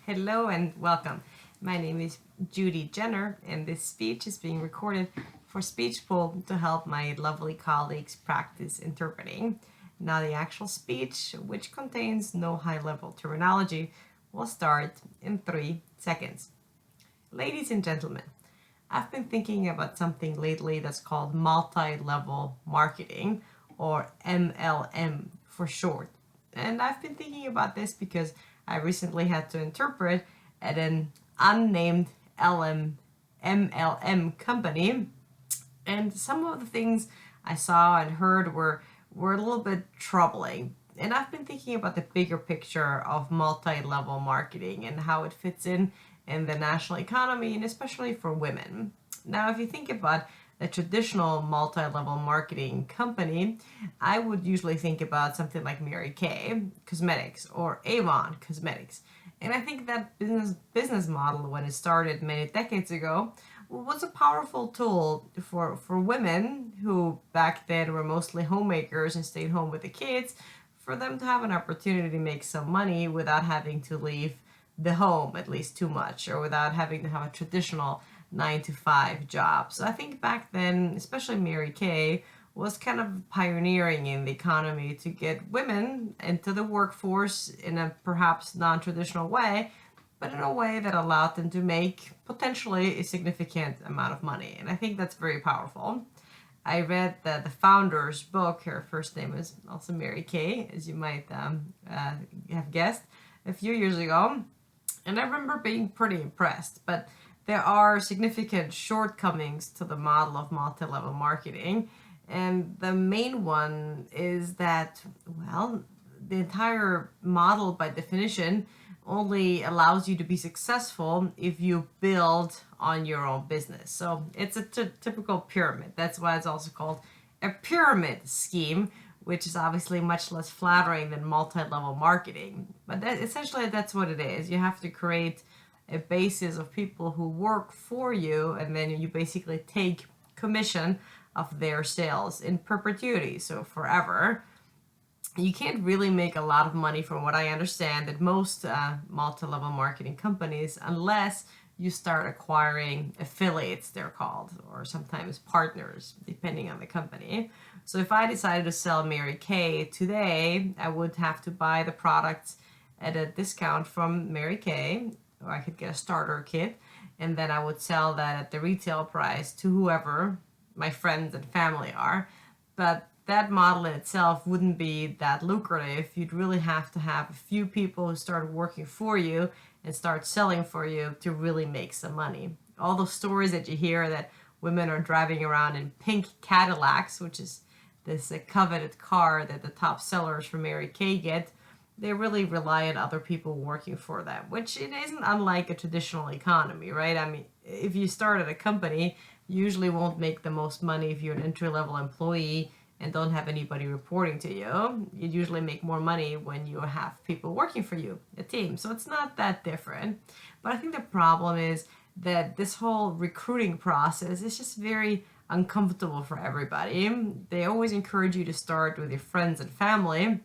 Hello and welcome. My name is Judy Jenner, and this speech is being recorded for Speechpool to help my lovely colleagues practice interpreting. Now, the actual speech, which contains no high level terminology, will start in 3 seconds. Ladies and gentlemen, I've been thinking about something lately that's called multi level marketing, or MLM for short. And I've been thinking about this because I recently had to interpret at an unnamed MLM company, and some of the things I saw and heard were a little bit troubling. And I've been thinking about the bigger picture of multi-level marketing and how it fits in the national economy, and especially for women. Now, if you think about a traditional multi-level marketing company, I would usually think about something like Mary Kay Cosmetics or Avon Cosmetics. And I think that business model, when it started many decades ago, was a powerful tool for women who back then were mostly homemakers and stayed home with the kids, for them to have an opportunity to make some money without having to leave the home at least too much, or without having to have a traditional 9 to 5 job. So I think back then, especially Mary Kay was kind of pioneering in the economy to get women into the workforce in a perhaps non-traditional way, but in a way that allowed them to make potentially a significant amount of money. And I think that's very powerful. I read the founder's book. Her first name is also Mary Kay, as you might have guessed, a few years ago. And I remember being pretty impressed. But there are significant shortcomings to the model of multi-level marketing. And the main one is that, well, the entire model, by definition, only allows you to be successful if you build on your own business. So it's a typical pyramid. That's why it's also called a pyramid scheme, which is obviously much less flattering than multi-level marketing. But essentially that's what it is. You have to create a basis of people who work for you, and then you basically take commission of their sales in perpetuity, so forever. You can't really make a lot of money, from what I understand, at most multi-level marketing companies, unless you start acquiring affiliates, they're called, or sometimes partners, depending on the company. So if I decided to sell Mary Kay today, I would have to buy the products at a discount from Mary Kay, or I could get a starter kit, and then I would sell that at the retail price to whoever my friends and family are. But that model in itself wouldn't be that lucrative. You'd really have to have a few people who start working for you and start selling for you to really make some money. All those stories that you hear that women are driving around in pink Cadillacs, which is this coveted car that the top sellers for Mary Kay get, they really rely on other people working for them, which it isn't unlike a traditional economy, right? I mean, if you start at a company, you usually won't make the most money if you're an entry-level employee and don't have anybody reporting to you. You usually make more money when you have people working for you, a team. So it's not that different. But I think the problem is that this whole recruiting process is just very uncomfortable for everybody. They always encourage you to start with your friends and family,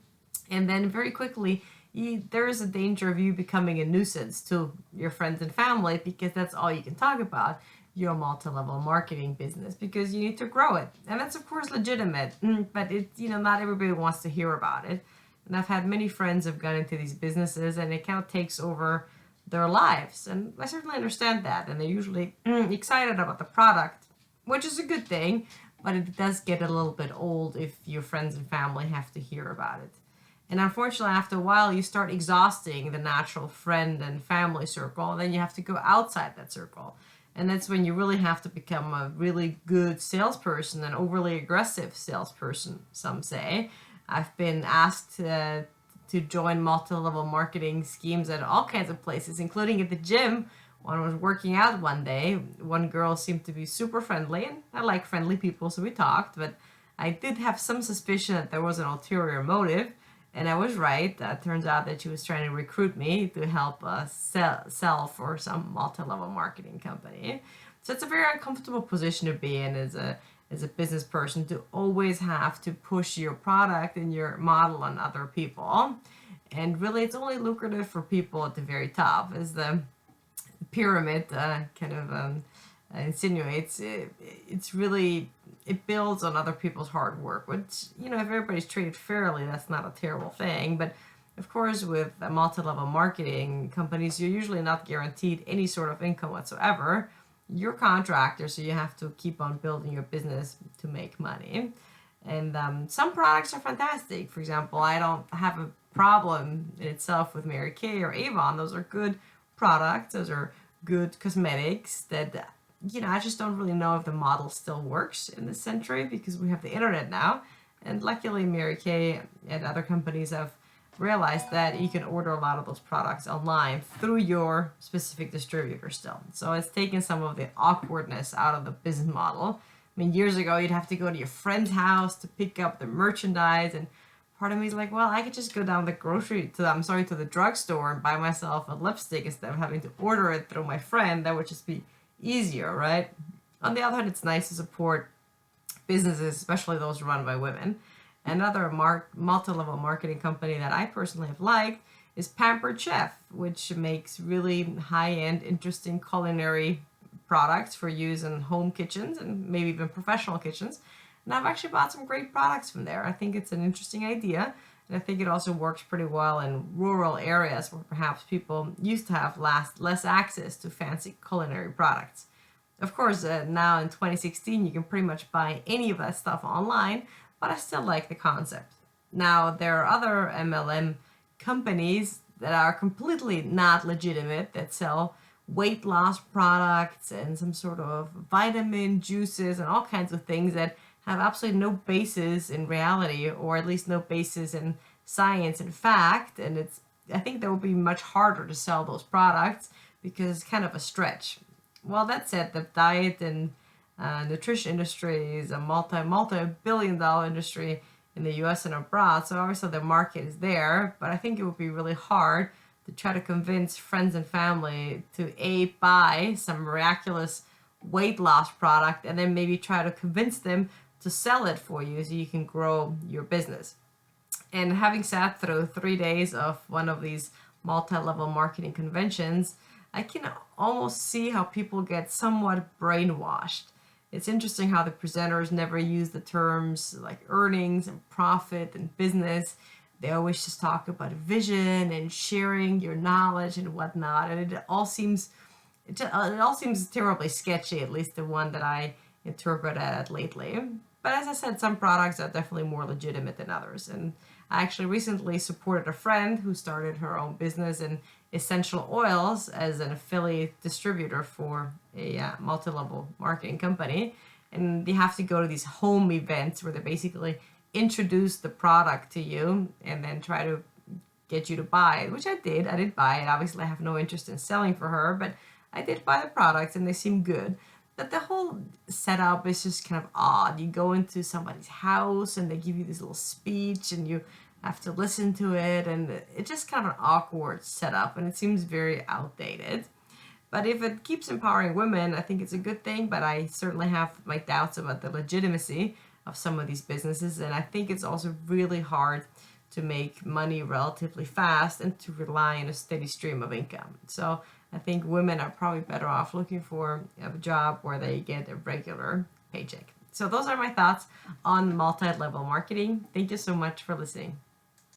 and then very quickly there is a danger of you becoming a nuisance to your friends and family, because that's all you can talk about, your multi-level marketing business, because you need to grow it. And that's of course legitimate, but not everybody wants to hear about it. And I've had many friends who've gone into these businesses and it kind of takes over their lives. And I certainly understand that. And they're usually excited about the product, which is a good thing, but it does get a little bit old if your friends and family have to hear about it. And unfortunately, after a while, you start exhausting the natural friend and family circle, and then you have to go outside that circle. And that's when you really have to become a really good salesperson, an overly aggressive salesperson, some say. I've been asked to join multi-level marketing schemes at all kinds of places, including at the gym. When I was working out one day, one girl seemed to be super friendly, and I like friendly people, so we talked, but I did have some suspicion that there was an ulterior motive. And I was right. Turns out that she was trying to recruit me to help sell for some multi-level marketing company. So it's a very uncomfortable position to be in as a business person, to always have to push your product and your model on other people. And really, it's only lucrative for people at the very top, as the pyramid kind of insinuates. It's really, it builds on other people's hard work, which, you know, if everybody's treated fairly, that's not a terrible thing. But of course, with multi-level marketing companies, you're usually not guaranteed any sort of income whatsoever. You're contractors, so you have to keep on building your business to make money. And some products are fantastic. For example, I don't have a problem in itself with Mary Kay or Avon. Those are good products. Those are good cosmetics that, you know, I just don't really know if the model still works in this century because we have the internet now. And luckily, Mary Kay and other companies have realized that you can order a lot of those products online through your specific distributor still. So it's taken some of the awkwardness out of the business model. I mean, years ago, you'd have to go to your friend's house to pick up the merchandise, and part of me is like, well, I could just go down the to the drugstore and buy myself a lipstick instead of having to order it through my friend. That would just be easier, right? On the other hand, it's nice to support businesses, especially those run by women. Another multi-level marketing company that I personally have liked is Pampered Chef, which makes really high-end, interesting culinary products for use in home kitchens and maybe even professional kitchens. And I've actually bought some great products from there. I think it's an interesting idea, and I think it also works pretty well in rural areas where perhaps people used to have less access to fancy culinary products. Of course, now in 2016, you can pretty much buy any of that stuff online, but I still like the concept. Now, there are other MLM companies that are completely not legitimate that sell weight loss products and some sort of vitamin juices and all kinds of things that have absolutely no basis in reality, or at least no basis in science and fact. And I think that would be much harder to sell those products because it's kind of a stretch. Well, that said, the diet and nutrition industry is a multi-billion-dollar industry in the U.S. and abroad. So obviously the market is there, but I think it would be really hard to try to convince friends and family to buy some miraculous weight loss product and then maybe try to convince them to sell it for you so you can grow your business. And having sat through 3 days of one of these multi-level marketing conventions, I can almost see how people get somewhat brainwashed. It's interesting how the presenters never use the terms like earnings and profit and business. They always just talk about vision and sharing your knowledge and whatnot, and it all seems terribly sketchy. At least the one that I interpret at lately. But as I said, some products are definitely more legitimate than others. And I actually recently supported a friend who started her own business in essential oils as an affiliate distributor for a multi-level marketing company. And they have to go to these home events where they basically introduce the product to you and then try to get you to buy it, which I did. I did buy it. Obviously, I have no interest in selling for her, but I did buy the products and they seem good. But the whole setup is just kind of odd. You go into somebody's house and they give you this little speech and you have to listen to it, and it's just kind of an awkward setup and it seems very outdated. But if it keeps empowering women, I think it's a good thing, but I certainly have my doubts about the legitimacy of some of these businesses, and I think it's also really hard to make money relatively fast and to rely on a steady stream of income. So I think women are probably better off looking for a job where they get a regular paycheck. So those are my thoughts on multi-level marketing. Thank you so much for listening.